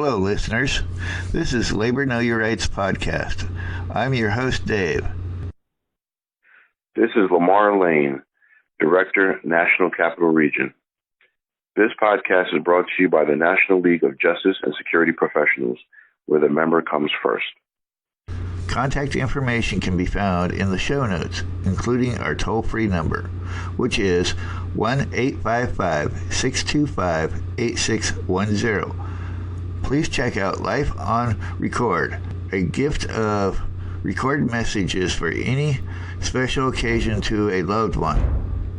Hello, listeners. This is Labor Know Your Rights podcast. I'm your host, Dave. This is Lamar Lane, Director, National Capital Region. This podcast is brought to you by the National League of Justice and Security Professionals, where the member comes first. Contact information can be found in the show notes, including our toll-free number, which is 1-855-625-8610. Please check out Life on Record, a gift of recorded messages for any special occasion to a loved one.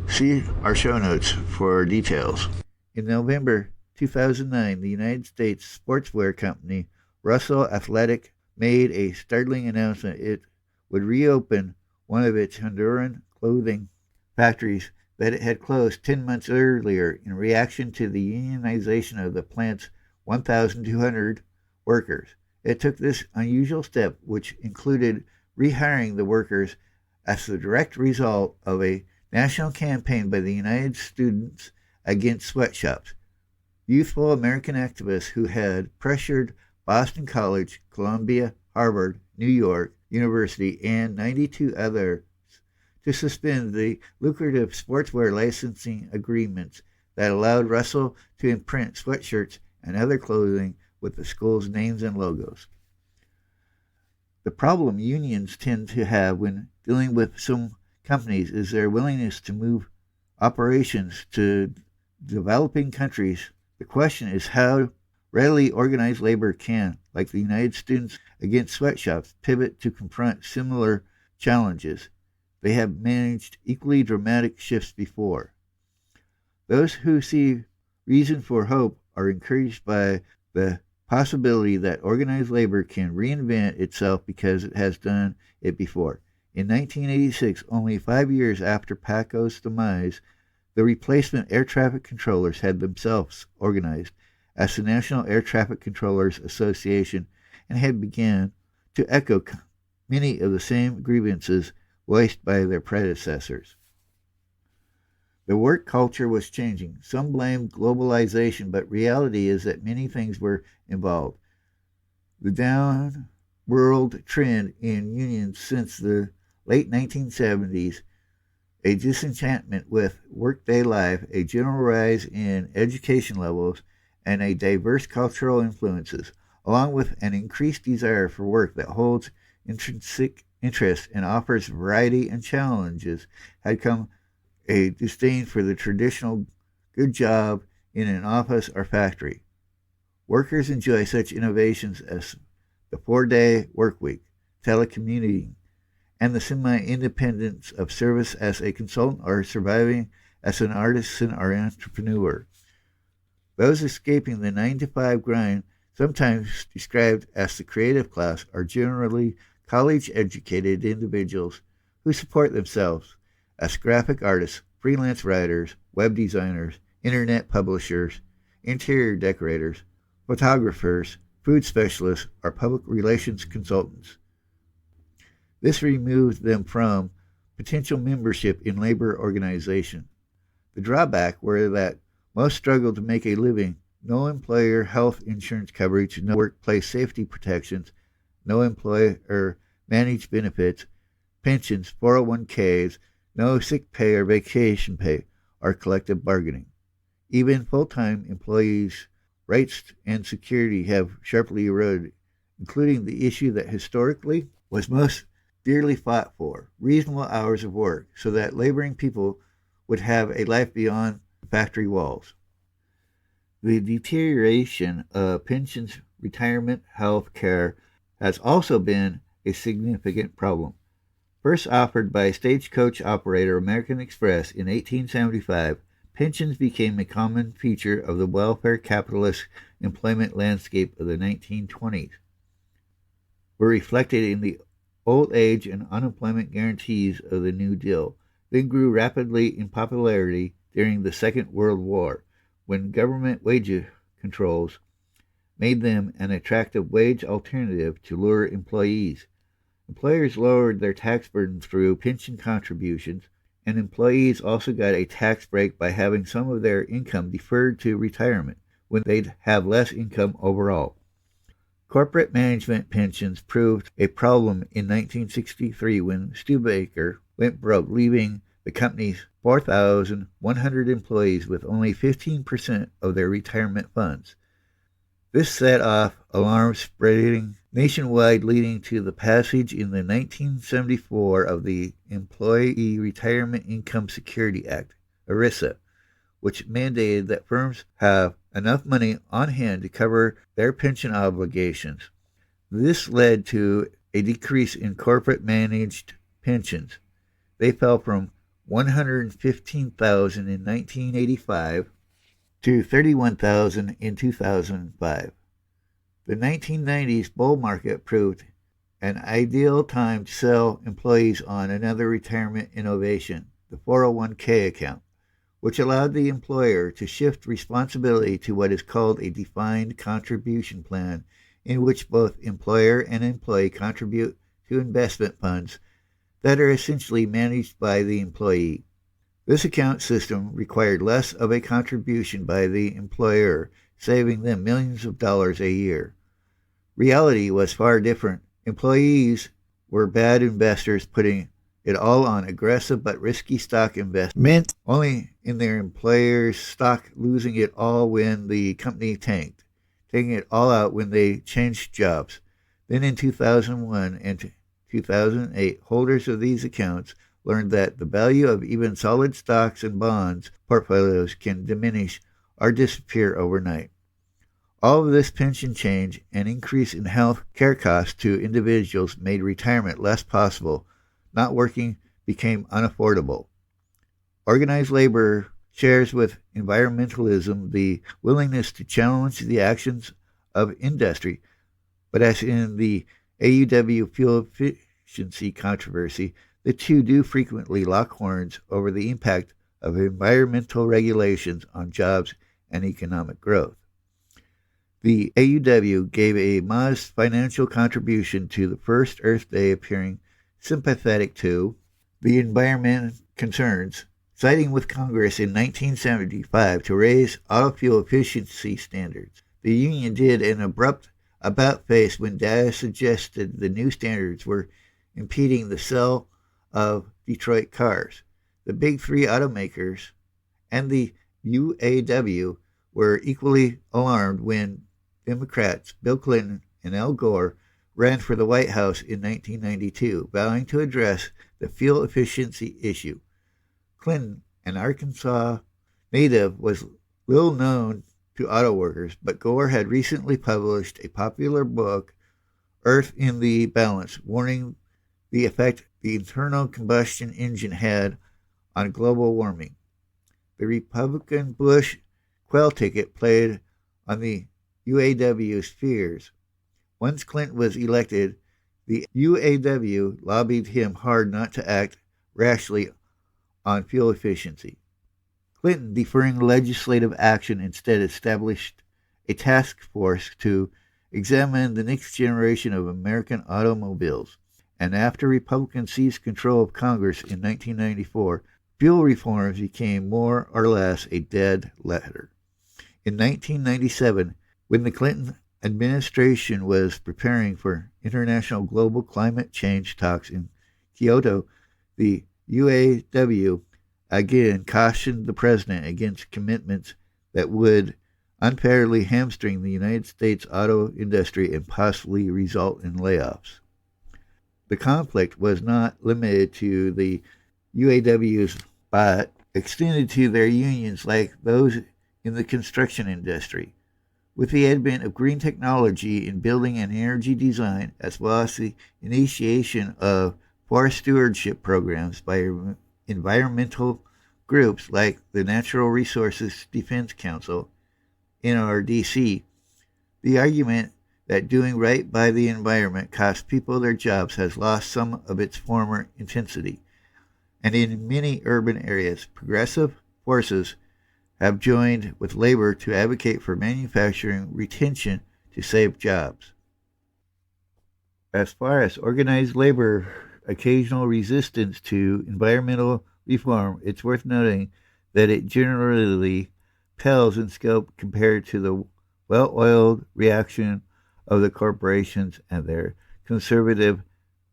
See our show notes for details. In November 2009, the United States sportswear company Russell Athletic made a startling announcement. It would reopen one of its Honduran clothing factories that it had closed 10 months earlier in reaction to the unionization of the plant's 1,200 workers. It took this unusual step, which included rehiring the workers, as the direct result of a national campaign by the United Students Against Sweatshops, youthful American activists who had pressured Boston College, Columbia, Harvard, New York University, and 92 others to suspend the lucrative sportswear licensing agreements that allowed Russell to imprint sweatshirts and other clothing with the school's names and logos. The problem unions tend to have when dealing with some companies is their willingness to move operations to developing countries. The question is how readily organized labor can, like the United Students Against Sweatshops, pivot to confront similar challenges. They have managed equally dramatic shifts before. Those who see reason for hope are encouraged by the possibility that organized labor can reinvent itself because it has done it before. In 1986, only 5 years after PATCO's demise, the replacement air traffic controllers had themselves organized as the National Air Traffic Controllers Association and had begun to echo many of the same grievances voiced by their predecessors. The work culture was changing. Some blamed globalization, but reality is that many things were involved. The downward trend in unions since the late 1970s, a disenchantment with workday life, a general rise in education levels, and a diverse cultural influences, along with an increased desire for work that holds intrinsic interest and offers variety and challenges, had come a disdain for the traditional good job in an office or factory. Workers enjoy such innovations as the 4-day work week, telecommuting, and the semi-independence of service as a consultant or surviving as an artisan or entrepreneur. Those escaping the 9-to-5 grind, sometimes described as the creative class, are generally college-educated individuals who support themselves as graphic artists, freelance writers, web designers, internet publishers, interior decorators, photographers, food specialists, or public relations consultants. This removed them from potential membership in labor organization. The drawback were that most struggled to make a living, no employer health insurance coverage, no workplace safety protections, no employer managed benefits, pensions, 401ks, no sick pay or vacation pay, or collective bargaining. Even full-time employees' rights and security have sharply eroded, including the issue that historically was most dearly fought for, reasonable hours of work, so that laboring people would have a life beyond the factory walls. The deterioration of pensions, retirement, health care has also been a significant problem. First offered by stagecoach operator American Express in 1875, pensions became a common feature of the welfare capitalist employment landscape of the 1920s, were reflected in the old age and unemployment guarantees of the New Deal, then grew rapidly in popularity during the Second World War, when government wage controls made them an attractive wage alternative to lure employees. Employers lowered their tax burden through pension contributions, and employees also got a tax break by having some of their income deferred to retirement when they'd have less income overall. Corporate management pensions proved a problem in 1963 when Studebaker went broke, leaving the company's 4,100 employees with only 15% of their retirement funds. This set off alarms spreading nationwide, leading to the passage in the 1974 of the Employee Retirement Income Security Act, ERISA, which mandated that firms have enough money on hand to cover their pension obligations. This led to a decrease in corporate managed pensions. They fell from 115,000 in 1985 to 31,000 in 2005. The 1990s bull market proved an ideal time to sell employees on another retirement innovation, the 401k account, which allowed the employer to shift responsibility to what is called a defined contribution plan, in which both employer and employee contribute to investment funds that are essentially managed by the employee. This account system required less of a contribution by the employer, saving them millions of dollars a year. Reality was far different. Employees were bad investors, putting it all on aggressive but risky stock investment, only in their employer's stock, losing it all when the company tanked, taking it all out when they changed jobs. Then in 2001 and 2008, holders of these accounts learned that the value of even solid stocks and bonds portfolios can diminish or disappear overnight. All of this pension change and increase in health care costs to individuals made retirement less possible. Not working became unaffordable. Organized labor shares with environmentalism the willingness to challenge the actions of industry, but as in the AUW fuel efficiency controversy, the two do frequently lock horns over the impact of environmental regulations on jobs and economic growth. The AUW gave a modest financial contribution to the first Earth Day, appearing sympathetic to the environment concerns, siding with Congress in 1975 to raise auto fuel efficiency standards. The union did an abrupt about-face when data suggested the new standards were impeding the sale of Detroit cars. The big three automakers and the UAW were equally alarmed when Democrats Bill Clinton and Al Gore ran for the White House in 1992, vowing to address the fuel efficiency issue. Clinton, an Arkansas native, was little known to auto workers, but Gore had recently published a popular book, Earth in the Balance, warning the effect the internal combustion engine had on global warming. The Republican Bush quail ticket played on the UAW's fears. Once Clinton was elected, the UAW lobbied him hard not to act rashly on fuel efficiency. Clinton, deferring legislative action, instead established a task force to examine the next generation of American automobiles. And after Republicans seized control of Congress in 1994, fuel reforms became more or less a dead letter. In 1997, when the Clinton administration was preparing for international global climate change talks in Kyoto, the UAW again cautioned the president against commitments that would unfairly hamstring the United States auto industry and possibly result in layoffs. The conflict was not limited to the UAWs, but extended to their unions like those in the construction industry. With the advent of green technology in building and energy design, as well as the initiation of forest stewardship programs by environmental groups like the Natural Resources Defense Council, NRDC, the argument that doing right by the environment costs people their jobs has lost some of its former intensity. And in many urban areas, progressive forces have joined with labor to advocate for manufacturing retention to save jobs. As far as organized labor occasional resistance to environmental reform, it's worth noting that it generally pales in scope compared to the well-oiled reaction of the corporations and their conservative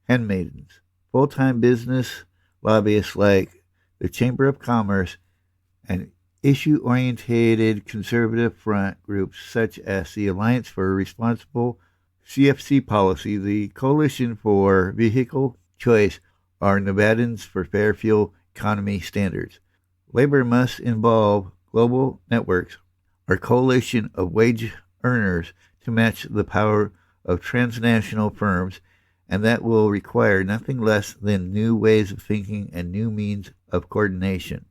handmaidens. Full-time business lobbyists like the Chamber of Commerce and issue-oriented conservative front groups such as the Alliance for Responsible CFC Policy, the Coalition for Vehicle Choice, or Nevadans for Fair Fuel Economy Standards. Labor must involve global networks or coalition of wage earners to match the power of transnational firms, and that will require nothing less than new ways of thinking and new means of coordination.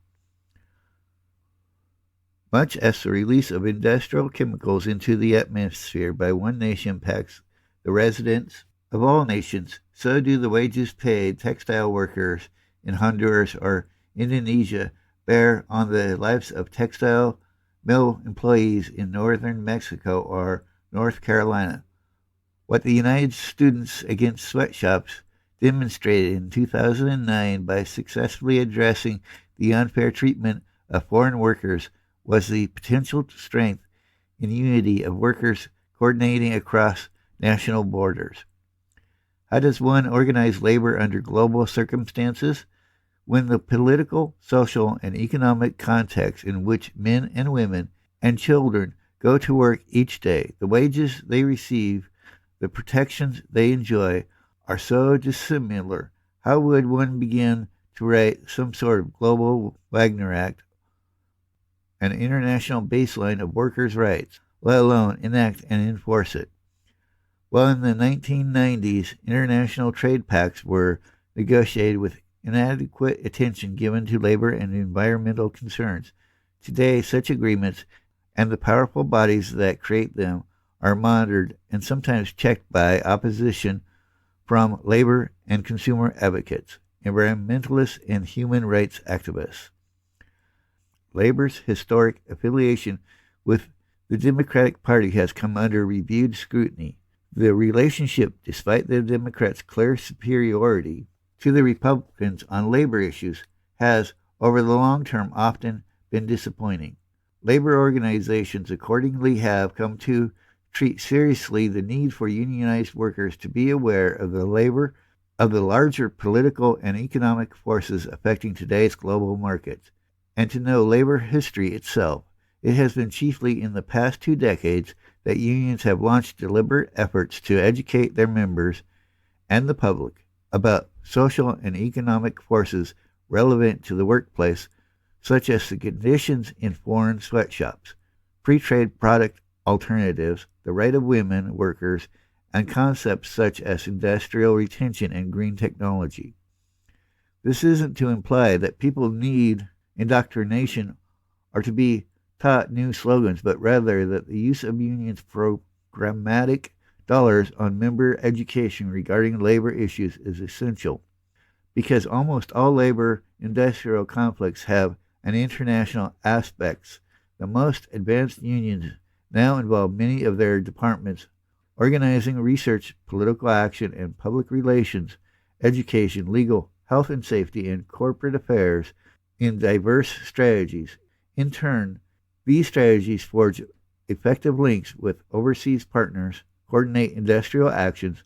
Much as the release of industrial chemicals into the atmosphere by one nation impacts the residents of all nations, so do the wages paid textile workers in Honduras or Indonesia bear on the lives of textile mill employees in northern Mexico or North Carolina. What the United Students Against Sweatshops demonstrated in 2009 by successfully addressing the unfair treatment of foreign workers was the potential strength and unity of workers coordinating across national borders. How does one organize labor under global circumstances? When the political, social, and economic context in which men and women and children go to work each day, the wages they receive, the protections they enjoy, are so dissimilar, how would one begin to write some sort of global Wagner Act, an international baseline of workers' rights, let alone enact and enforce it? Well, in the 1990s, international trade pacts were negotiated with inadequate attention given to labor and environmental concerns. Today, such agreements and the powerful bodies that create them are monitored and sometimes checked by opposition from labor and consumer advocates, environmentalists, and human rights activists. Labor's historic affiliation with the Democratic Party has come under reviewed scrutiny. The relationship, despite the Democrats' clear superiority to the Republicans on labor issues, has, over the long term, often been disappointing. Labor organizations accordingly have come to treat seriously the need for unionized workers to be aware of the labor of the larger political and economic forces affecting today's global markets, and to know labor history itself. It has been chiefly in the past 2 decades that unions have launched deliberate efforts to educate their members and the public about social and economic forces relevant to the workplace, such as the conditions in foreign sweatshops, free trade product alternatives, the right of women workers, and concepts such as industrial retention and green technology. This isn't to imply that people need indoctrination or to be taught new slogans, but rather that the use of unions' programmatic dollars on member education regarding labor issues is essential, because almost all labor industrial conflicts have an international aspects. The most advanced unions now involve many of their departments organizing research, political action, and public relations, education, legal, health and safety, and corporate affairs in diverse strategies. In turn, these strategies forge effective links with overseas partners, coordinate industrial actions,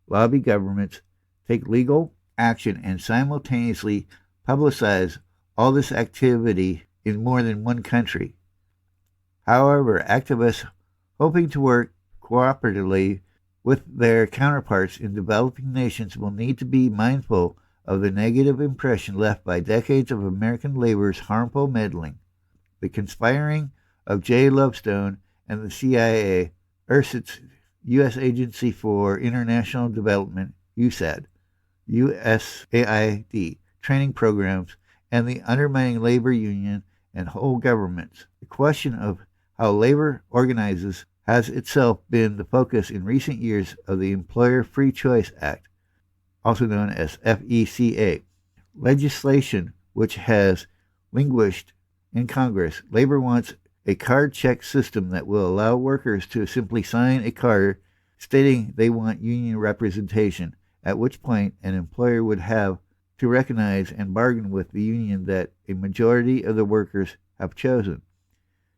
lobby governments, take legal action, and simultaneously publicize all this activity in more than one country. However, activists hoping to work cooperatively with their counterparts in developing nations will need to be mindful of the negative impression left by decades of American labor's harmful meddling. The conspiring of J. Lovestone and the CIA, USAID's U.S. Agency for International Development, USAID, training programs, and the undermining labor union and whole governments. The question of how labor organizes has itself been the focus in recent years of the Employer Free Choice Act, also known as FECA, legislation which has languished in Congress. Labor wants a card check system that will allow workers to simply sign a card stating they want union representation, at which point an employer would have to recognize and bargain with the union that a majority of the workers have chosen.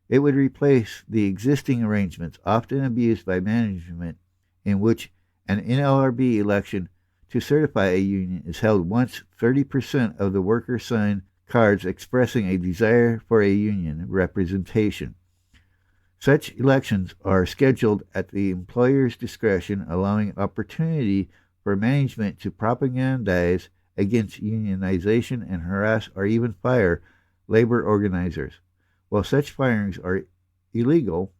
It would replace the existing arrangements, often abused by management in which an NLRB election to certify a union is held once 30% of the workers sign cards expressing a desire for a union representation. Such elections are scheduled at the employer's discretion, allowing opportunity for management to propagandize against unionization and harass or even fire labor organizers. While such firings are illegal,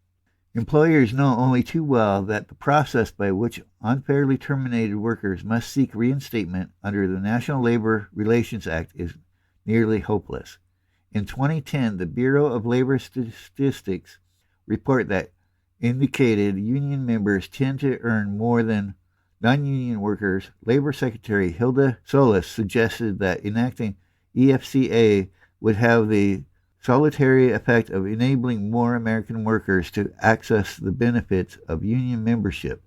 employers know only too well that the process by which unfairly terminated workers must seek reinstatement under the National Labor Relations Act is nearly hopeless. In 2010, the Bureau of Labor Statistics report that indicated union members tend to earn more than non-union workers. Labor Secretary Hilda Solis suggested that enacting EFCA would have the salutary effect of enabling more American workers to access the benefits of union membership,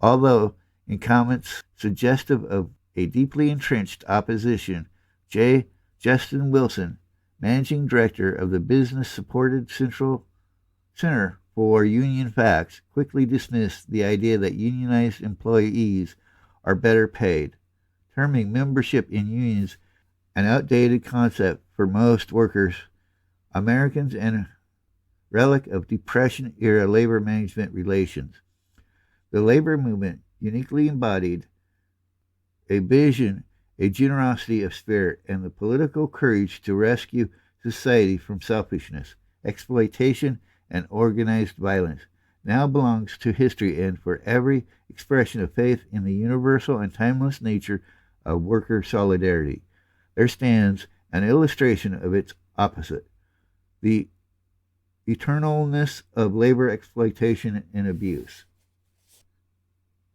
although in comments suggestive of a deeply entrenched opposition, J. Justin Wilson, managing director of the business-supported Center for Union Facts, quickly dismissed the idea that unionized employees are better paid, terming membership in unions an outdated concept for most workers, Americans, and relic of Depression-era labor management relations. The labor movement uniquely embodied a vision, a generosity of spirit, and the political courage to rescue society from selfishness, exploitation, and organized violence. Now belongs to history, and for every expression of faith in the universal and timeless nature of worker solidarity, there stands an illustration of its opposite, the eternalness of labor exploitation and abuse.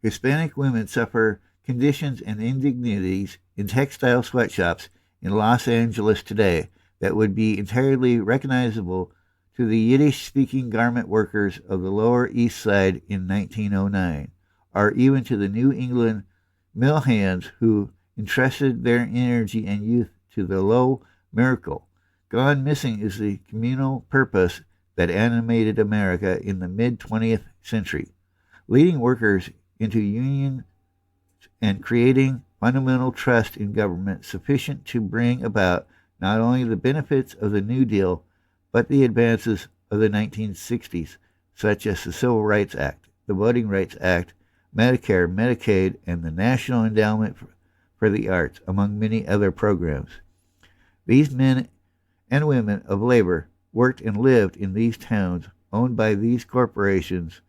Hispanic women suffer conditions and indignities in textile sweatshops in Los Angeles today that would be entirely recognizable to the Yiddish-speaking garment workers of the Lower East Side in 1909, or even to the New England mill hands who entrusted their energy and youth to the low miracle. Gone missing is the communal purpose that animated America in the mid-20th century, leading workers into unions and creating fundamental trust in government sufficient to bring about not only the benefits of the New Deal, but the advances of the 1960s, such as the Civil Rights Act, the Voting Rights Act, Medicare, Medicaid, and the National Endowment for the Arts, among many other programs. These men and women of labor worked and lived in these towns owned by these corporations,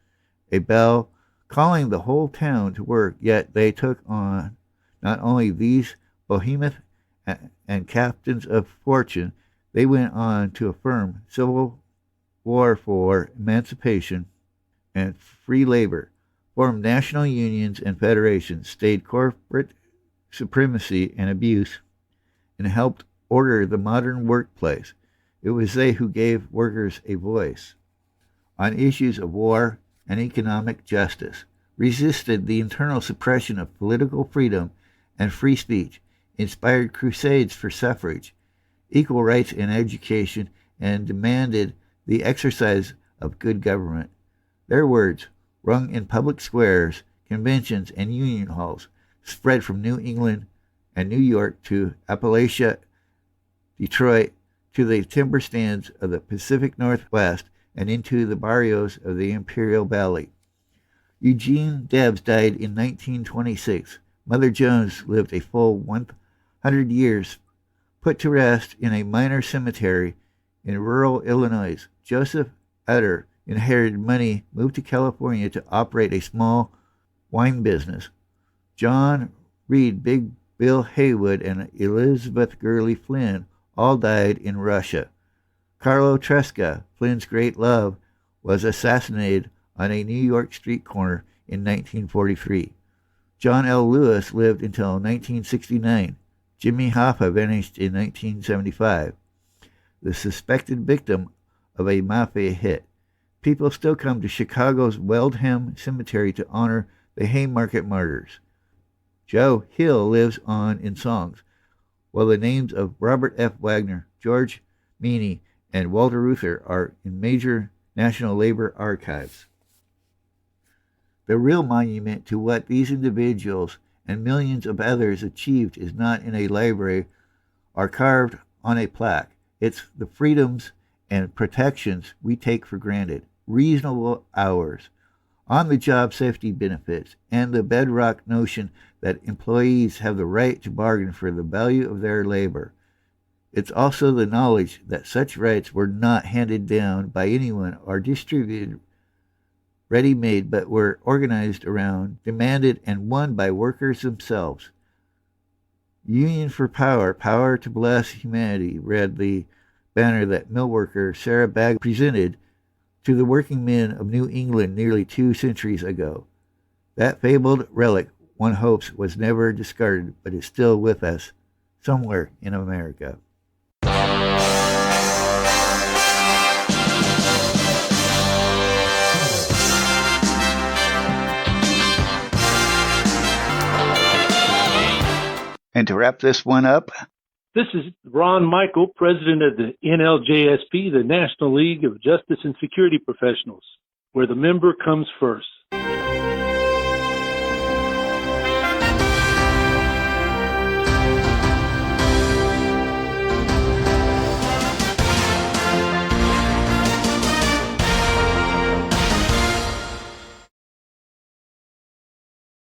a bell calling the whole town to work, yet they took on not only these behemoths and captains of fortune, they went on to affirm civil war for emancipation and free labor, formed national unions and federations, stayed corporate supremacy and abuse, and helped order the modern workplace. It was they who gave workers a voice on issues of war and economic justice, resisted the internal suppression of political freedom and free speech, inspired crusades for suffrage, equal rights in education, and demanded the exercise of good government. Their words, rung in public squares, conventions, and union halls, spread from New England and New York to Appalachia, Detroit, to the timber stands of the Pacific Northwest, and into the barrios of the Imperial Valley. Eugene Debs died in 1926. Mother Jones lived a full 100 years, put to rest in a minor cemetery in rural Illinois. Joseph Utter inherited money, moved to California to operate a small wine business. John Reed, Big Bill Haywood, and Elizabeth Gurley Flynn all died in Russia. Carlo Tresca, Flynn's great love, was assassinated on a New York street corner in 1943. John L. Lewis lived until 1969. Jimmy Hoffa vanished in 1975, the suspected victim of a mafia hit. People still come to Chicago's Weldham Cemetery to honor the Haymarket martyrs. Joe Hill lives on in songs, while the names of Robert F. Wagner, George Meany, and Walter Reuther are in major national labor archives. The real monument to what these individuals and millions of others achieved is not in a library or carved on a plaque. It's the freedoms and protections we take for granted. Reasonable hours, on-the-job safety benefits, and the bedrock notion that employees have the right to bargain for the value of their labor. It's also the knowledge that such rights were not handed down by anyone or distributed ready-made, but were organized around, demanded, and won by workers themselves. Union for Power, Power to Bless Humanity, read the banner that mill worker Sarah Bagg presented to the working men of New England nearly 2 centuries ago. That fabled relic, one hopes, was never discarded, but is still with us somewhere in America. And to wrap this one up, this is Ron Michael, president of the NLJSP, the National League of Justice and Security Professionals, where the member comes first.